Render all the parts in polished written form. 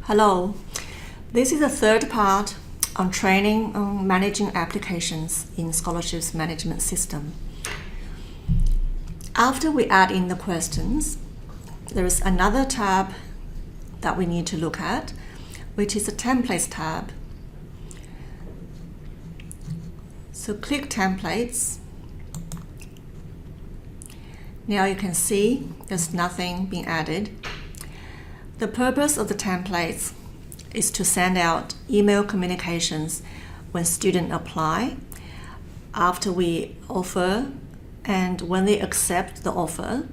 Hello, this is the third part on training on managing applications in scholarships management system. After we add in the questions, there is another tab that we need to look at, which is the templates tab. So click templates. Now you can see there's nothing being added. The purpose of the templates is to send out email communications when students apply, after we offer, and when they accept the offer.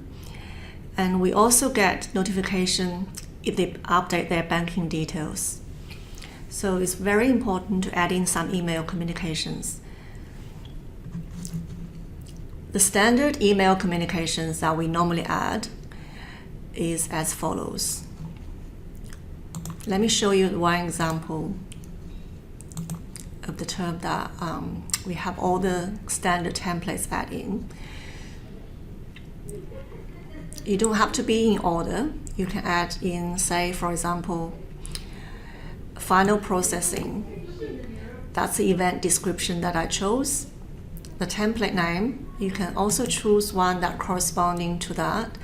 And we also get notification if they update their banking details. So it's very important to add in some email communications. The standard email communications that we normally add is as follows. Let me show you one example of the term that we have all the standard templates add in. You don't have to be in order. You can add in, say, for example, final processing. That's the event description that I chose. The template name, you can also choose one that corresponding to that.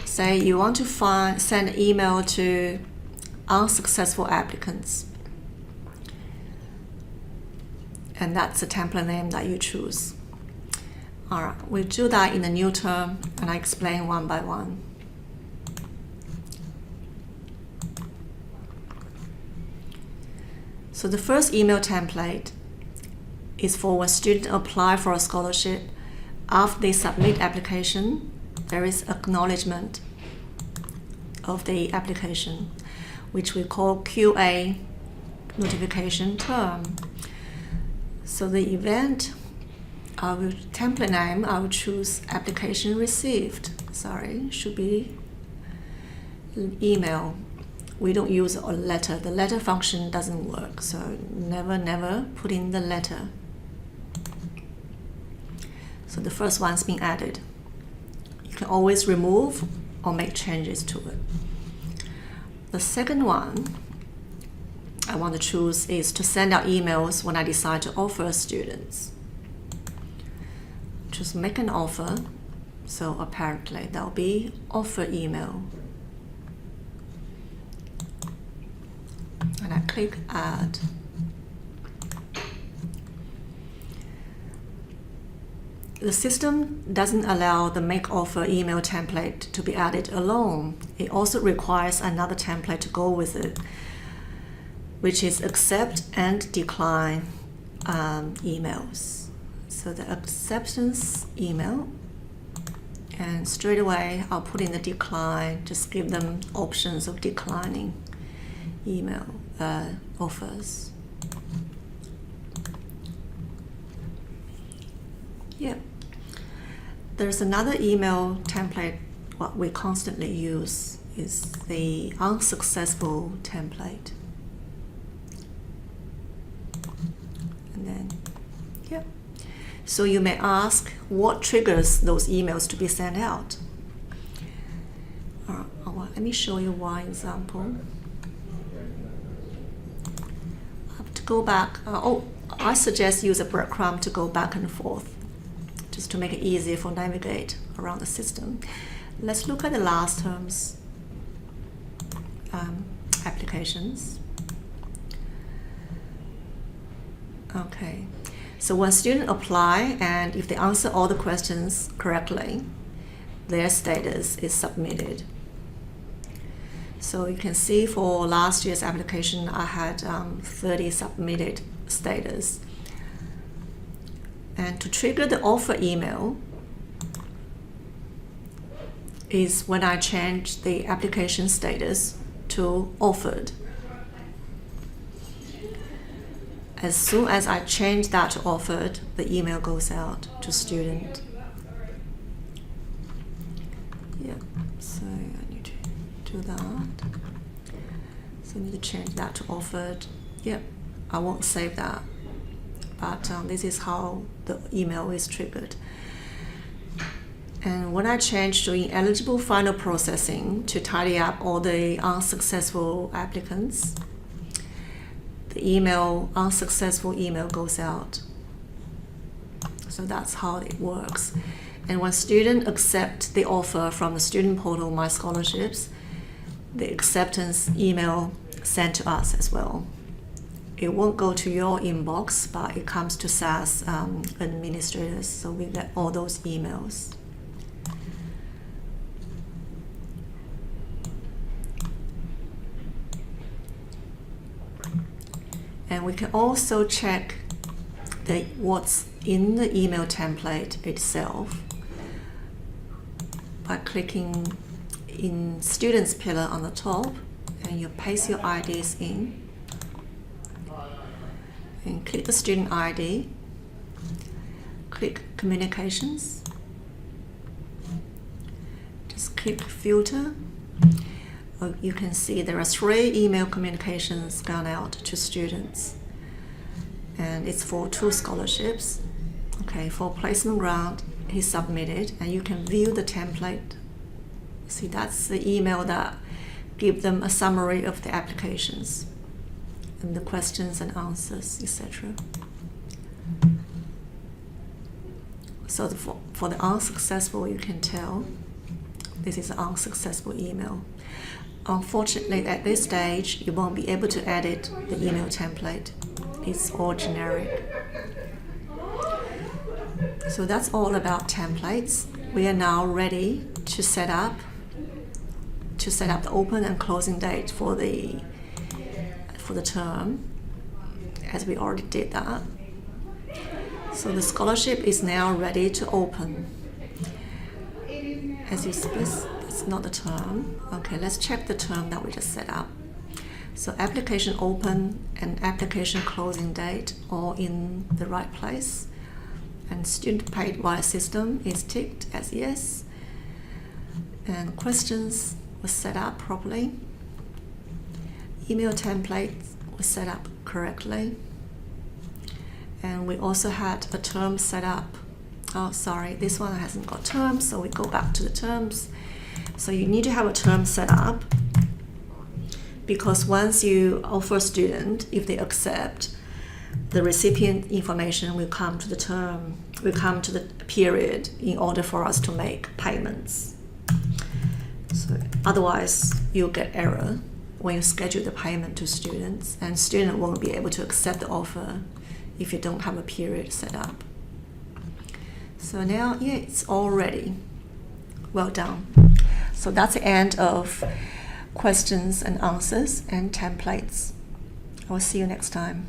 Say you want to send an email to unsuccessful applicants, and that's the template name that you choose. All right, we'll do that in a new term, and I explain one by one. So the first email template is for when students apply for a scholarship. After they submit application, there is acknowledgement of the application, which we call QA notification term. So the event, template name, I will choose application received. Sorry, should be email. We don't use a letter. The letter function doesn't work, so never put in the letter. So the first one's been added. You can always remove or make changes to it. The second one I want to choose is to send out emails when I decide to offer students. Just make an offer. So apparently there'll be offer email. And I click add. The system doesn't allow the make offer email template to be added alone. It also requires another template to go with it, which is accept and decline emails. So the acceptance email, and straight away I'll put in the decline, just give them options of declining email offers. Yeah. There's another email template what we constantly use is the unsuccessful template. And then, yeah. So you may ask what triggers those emails to be sent out. Let me show you one example. I have to go back. I suggest use a breadcrumb to go back and forth, just to make it easier for navigate around the system. Let's look at the last term's applications. Okay, so when students apply and if they answer all the questions correctly, their status is submitted. So you can see for last year's application, I had 30 submitted status. And to trigger the offer email is when I change the application status to offered. As soon as I change that to offered, the email goes out to student. Yeah, so I need to do that. So I need to change that to offered. Yeah, I won't save that. But this is how the email is triggered. And when I changed to ineligible final processing to tidy up all the unsuccessful applicants, the unsuccessful email goes out. So that's how it works. And when students accept the offer from the student portal My Scholarships, the acceptance email sent to us as well. It won't go to your inbox, but it comes to SAS administrators, so we get all those emails. And we can also check what's in the email template itself by clicking in Students pillar on the top, and you paste your IDs in. And click the student ID, click Communications, just click Filter. You can see there are 3 email communications gone out to students, and it's for 2 scholarships. Okay, for placement grant, he submitted, and you can view the template. See, that's the email that gives them a summary of the applications and the questions and answers, etc. So for the unsuccessful, you can tell this is an unsuccessful email. Unfortunately, at this stage, you won't be able to edit the email template. It's all generic. So that's all about templates. We are now ready to set up the open and closing date for the term, as we already did that. So the scholarship is now ready to open. As you see, it's not the term. Okay, let's check the term that we just set up. So application open and application closing date all in the right place. And student paid via system is ticked as yes. And questions was set up properly. Email template was set up correctly. And we also had a term set up. Oh, sorry, this one hasn't got terms, so we go back to the terms. So you need to have a term set up, because once you offer a student, if they accept, the recipient information will come to the term, will come to the period in order for us to make payments. So otherwise, you'll get error when you schedule the payment to students, and student won't be able to accept the offer if you don't have a period set up. So now, yeah, it's all ready. Well done. So that's the end of questions and answers and templates. I will see you next time.